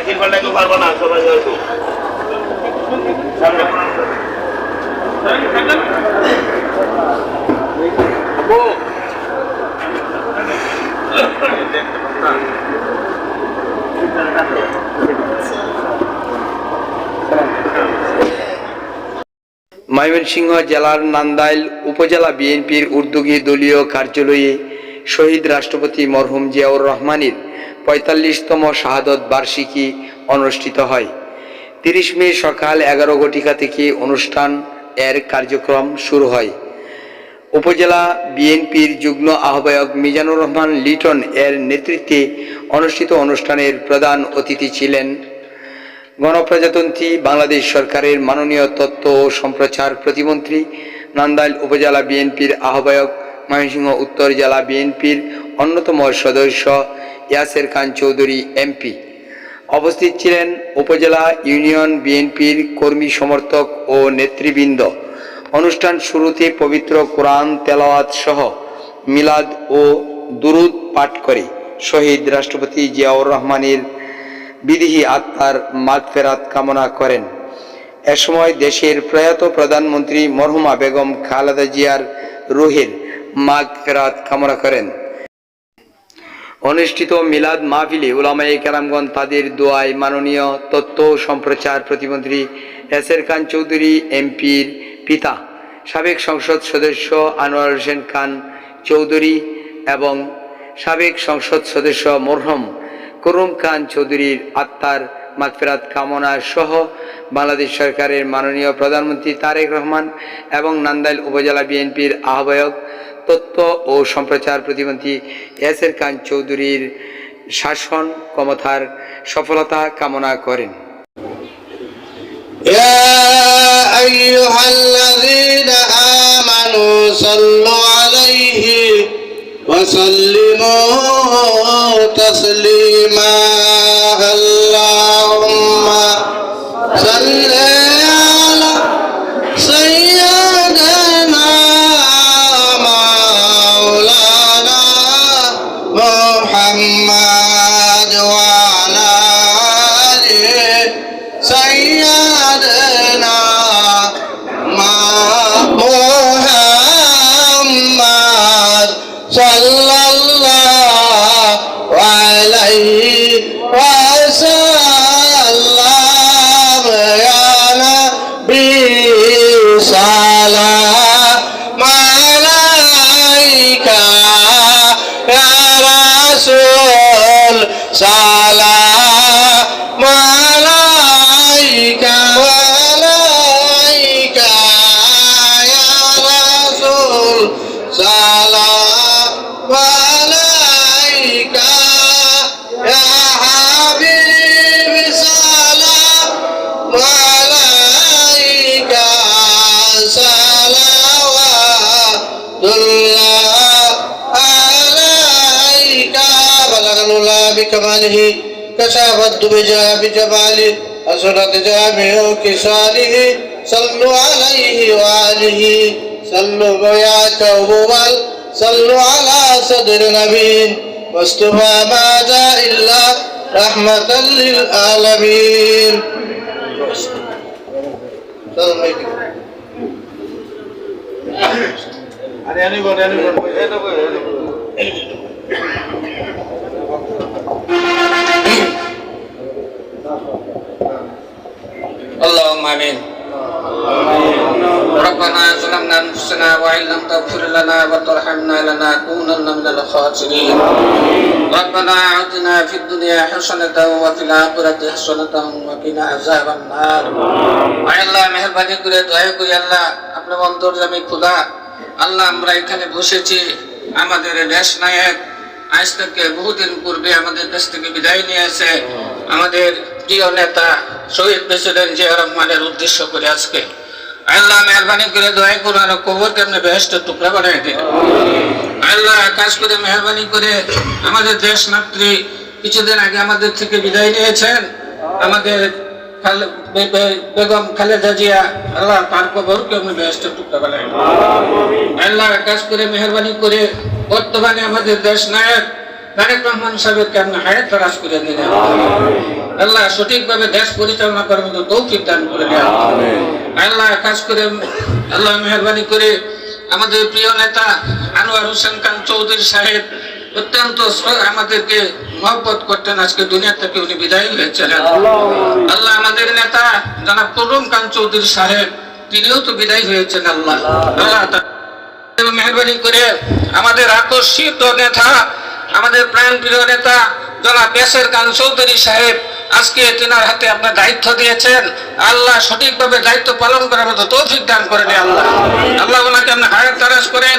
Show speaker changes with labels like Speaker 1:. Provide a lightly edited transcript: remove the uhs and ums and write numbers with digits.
Speaker 1: তিরপালটাকে পারবো না সবাই হয়তো সামনে
Speaker 2: ময়মনসিংহ জেলার নান্দাইল উপজেলা বিএনপির উদ্যোগী দলীয় কার্যালয়ে শহীদ রাষ্ট্রপতি মরহুম জিয়াউর রহমানের ৪৫তম শাহাদত বার্ষিকী অনুষ্ঠিত হয়। ৩০ মে সকাল ১১ ঘটিকা থেকে অনুষ্ঠান এর কার্যক্রম শুরু হয়। উপজেলা বিএনপির যুগ্ম আহ্বায়ক মিজানুর রহমান লিটন এর নেতৃত্বে অনুষ্ঠিত অনুষ্ঠানের প্রধান অতিথি ছিলেন গণপ্রজাতন্ত্রী বাংলাদেশ সরকারের মাননীয় তথ্য ও সম্প্রচার প্রতিমন্ত্রী, নান্দাইল উপজেলা বিএনপির আহ্বায়ক, ময়মনসিংহ উত্তর জেলা বিএনপির অন্যতম সদস্য ইয়াসের খান চৌধুরী এমপি। উপস্থিত ছিলেন উপজেলা ইউনিয়ন বিএনপির কর্মী সমর্থক ও নেতৃবৃন্দ। অনুষ্ঠান শুরুতে পবিত্র কোরআন তেলাওয়াত সহ মিলাদ ও দুরুদ পাঠ করে শহীদ রাষ্ট্রপতি জিয়াউর রহমানের বিদেহী আত্মার মাগফিরাত কামনা করেন। এ সময় দেশের প্রয়াত প্রধানমন্ত্রী মরহুমা বেগম খালেদা জিয়ার রুহের মাগফিরাত কামনা করেন। অনুষ্ঠিত মিলাদ মাহফিলে উলামায়ে কেরামগণ তাদের দোয়ায় মাননীয় তথ্য ও সম্প্রচার প্রতিমন্ত্রী ইয়াসের খান চৌধুরী এমপির পিতা সাবেক সংসদ সদস্য আনোয়ার হোসেন খান চৌধুরী এবং সাবেক সংসদ সদস্য মরহুম করুম খান চৌধুরীর আত্মার মাগফিরাত কামনা সহ বাংলাদেশ সরকারের মাননীয় প্রধানমন্ত্রী তারেক রহমান এবং নান্দাইল উপজেলা বিএনপির আহ্বায়ক তথ্য ও সম্প্রচার প্রতিমন্ত্রী ইয়াসের খান চৌধুরীর শাসন ক্ষমতার সফলতা কামনা করেন।
Speaker 3: يا أيها الذين آمنوا صلوا عليه وسلموا تسليما اللهم صل على سيدنا مولانا محمد وعلى آله سيدنا محمد صلى الله عليه وسلم يا نبي سلام عليك يا رسول سلام عليك وعليك يا رسول سلام عليك يا حبيبي سلام عليك صلوات الله عليك بلغ العلا بكماله كشف الدجى بجماله أسرت جامع كساله صلوا عليه وآله صلوا يا كوبال صلوا على صدر نبي واصطفى ما جاء إلا رحمة للعالمين.
Speaker 4: اللهم آمين. ربنا ظلمنا أنفسنا وإن لم تغفر لنا وترحمنا لنكونن من الخاسرين. ربنا آتنا في الدنيا حسنة وفي الآخرة حسنة وقنا عذاب النار. আল্লাহ মেহেরবানি করে দয়া করে আল্লাহ আপনার অন্তর্যামী খোদা আল্লাহ আমরা এখানে বসেছি আমাদের দেশ নায়ক আজ থেকে বহুদিন পূর্বে আমাদের দেশ থেকে বিদায় নিয়েছে আমাদের প্রিয় নেতা শহীদ প্রেসিডেন্ট জিয়া রহমানের উদ্দেশ্য করে আজকে আল্লাহ মেহরবানি করে দয়া করে আর কবরকে আপনি বেহেশতের টুকরা বানিয়ে দিন। আল্লাহ কাজ করে মেহরবানি করে আমাদের দেশ নেত্রী কিছুদিন আগে আমাদের থেকে বিদায় নিয়েছেন আমাদের বেগম খালেদা জিয়া আল্লাহ তার কবরকে আপনি বেহেশতের টুকরা বানিয়ে দিন। আল্লাহ কাজ করে মেহরবানি করে বর্তমানে আমাদের দেশ নায়ক তারেক রহমান সাহেবকে আপনি হায়াত তারাজ করে দিলেন। আল্লাহ সঠিকভাবে দেশ পরিচালনা করার মতো তৌফিক দান করে দেন আল্লাহ। খাস করে আল্লাহ মেহেরবানি করে আমাদের প্রিয় নেতা আনোয়ার হোসেন খান চৌধুরী সাহেব অত্যন্ত আমাদেরকে মহব্বত করতেন, আজকে দুনিয়া থেকে উনি বিদায় হয়েছেন। আল্লাহ আমাদের নেতা জনাব তরুণ খান চৌধুরী সাহেব তিনিও তো বিদায় হয়েছেন। আল্লাহ মেহরবানি করে আমাদের আকর্ষিত নেতা, আমাদের প্রাণ প্রিয় নেতা জনাব বেসের খান চৌধুরী সাহেব আজকে তিনার হাতে আপনার দায়িত্ব দিয়েছেন। আল্লাহ সঠিকভাবে দায়িত্ব পালন করার মতো তৌফিক দান করেন। আল্লাহ আল্লাহ ওনাকে আপনি হায়াত দারাজ করেন।